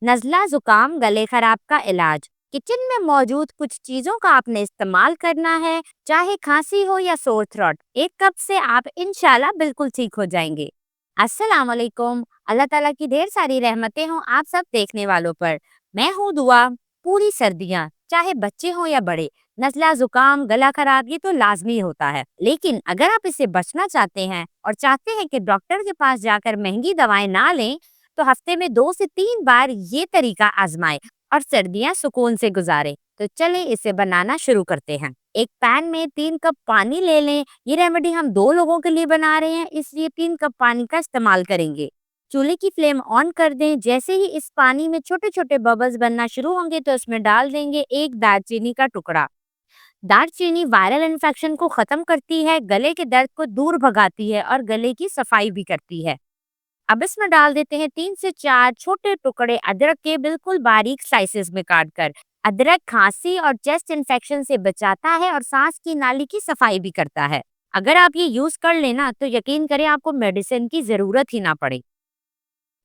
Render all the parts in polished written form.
नज़ला जुकाम गले खराब का इलाज। किचन में मौजूद कुछ चीजों का आपने इस्तेमाल करना है, चाहे खांसी हो या सोर थ्रोट। 1 कप से आप इंशाल्लाह बिल्कुल ठीक हो जाएंगे। अस्सलाम वालेकुम। अल्लाह ताला की ढेर सारी रहमतें हों आप सब देखने वालों पर। मैं हूँ दुआ। पूरी सर्दियाँ चाहे बच्चे हों या बड़े, नज़ला जुकाम गला खराब ये तो लाजमी होता है। लेकिन अगर आप इससे बचना चाहते हैं और चाहते हैं कि डॉक्टर के पास जाकर महंगी दवाएं ना लें, तो हफ्ते में 2 से 3 बार ये तरीका आजमाएं और सर्दियां सुकून से गुजारें। तो चलें इसे बनाना शुरू करते हैं। एक पैन में 3 कप पानी ले लें। ये रेमेडी हम 2 लोगों के लिए बना रहे हैं, इसलिए 3 कप पानी का इस्तेमाल करेंगे। चूल्हे की फ्लेम ऑन कर दें। जैसे ही इस पानी में छोटे छोटे बबल्स बनना शुरू होंगे तो इसमें डाल देंगे एक दालचीनी का टुकड़ा। दालचीनी वायरल इन्फेक्शन को खत्म करती है, गले के दर्द को दूर भगाती है और गले की सफाई भी करती है। अब इसमें डाल देते हैं 3 से 4 छोटे टुकड़े अदरक के, बिल्कुल बारीक स्लाइसेस में काट कर। अदरक खांसी और चेस्ट इन्फेक्शन से बचाता है और सांस की नाली की सफाई भी करता है। अगर आप ये यूज कर लेना तो यकीन करें आपको मेडिसिन की जरूरत ही ना पड़े।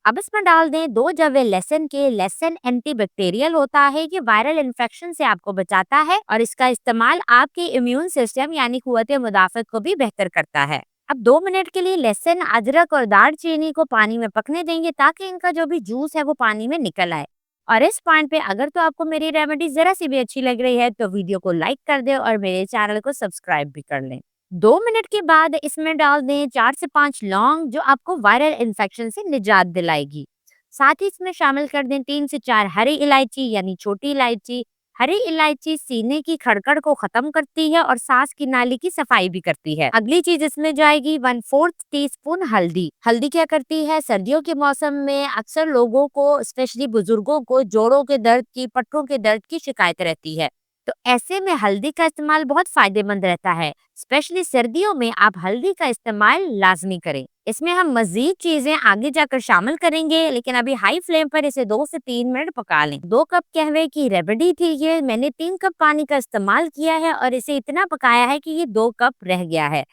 अब इसमें डाल दें 2 जवे लहसुन के। लहसुन एंटीबैक्टीरियल होता है, ये वायरल इन्फेक्शन से आपको बचाता है और इसका इस्तेमाल आपके इम्यून सिस्टम यानी कुव्वत मुदाफत को भी बेहतर करता है। अब 2 मिनट के लिए लहसुन, अदरक और दालचीनी को पानी में पकने देंगे ताकि इनका जो भी जूस है वो पानी में निकल आए। और इस पॉइंट पे अगर तो आपको मेरी रेमेडी जरा सी भी अच्छी लग रही है तो वीडियो को लाइक कर दे और मेरे चैनल को सब्सक्राइब भी कर लें। 2 मिनट के बाद इसमें डाल दें 4 से 5 लौंग, जो आपको वायरल इन्फेक्शन से निजात दिलाएगी। साथ ही इसमें शामिल कर दें 3 से 4 हरी इलायची यानी छोटी इलायची। हरी इलायची सीने की खड़खड़ को खत्म करती है और सांस की नाली की सफाई भी करती है। अगली चीज इसमें जाएगी 1/4 टीस्पून हल्दी। हल्दी क्या करती है, सर्दियों के मौसम में अक्सर लोगों को, स्पेशली बुजुर्गों को, जोड़ों के दर्द की, पट्टों के दर्द की शिकायत रहती है। तो ऐसे में हल्दी का इस्तेमाल बहुत फायदेमंद रहता है। स्पेशली सर्दियों में आप हल्दी का इस्तेमाल लाजमी करें। इसमें हम मजीद चीजें आगे जाकर शामिल करेंगे, लेकिन अभी हाई फ्लेम पर इसे 2 से 3 मिनट पका लें। 2 कप कहवे की रेमेडी थी ये, मैंने 3 कप पानी का इस्तेमाल किया है और इसे इतना पकाया है कि ये 2 कप रह गया है।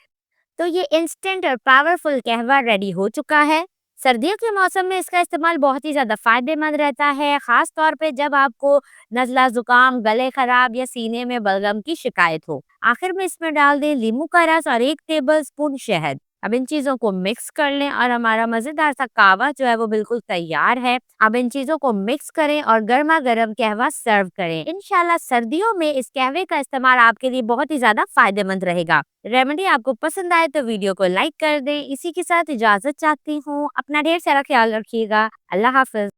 तो ये इंस्टेंट और पावरफुल कहवा रेडी हो चुका है। सर्दियों के मौसम में इसका इस्तेमाल बहुत ही ज़्यादा फायदेमंद रहता है, ख़ास तौर पे जब आपको नज़ला ज़ुकाम, गले ख़राब या सीने में बलगम की शिकायत हो। आखिर में इसमें डाल दें नींबू का रस और 1 टेबलस्पून शहद। अब इन चीज़ों को मिक्स कर लें और हमारा मज़ेदार सा कहवा जो है वो बिल्कुल तैयार है। अब इन चीज़ों को मिक्स करें और गर्मा गर्म कहवा सर्व करें। इंशाल्लाह सर्दियों में इस कहवे का इस्तेमाल आपके लिए बहुत ही ज़्यादा फायदेमंद रहेगा। रेमेडी आपको पसंद आए तो वीडियो को लाइक कर दें। इसी के साथ इजाजत चाहती हूँ। अपना ढेर सारा ख्याल रखिएगा। अल्लाह हाफ़िज़।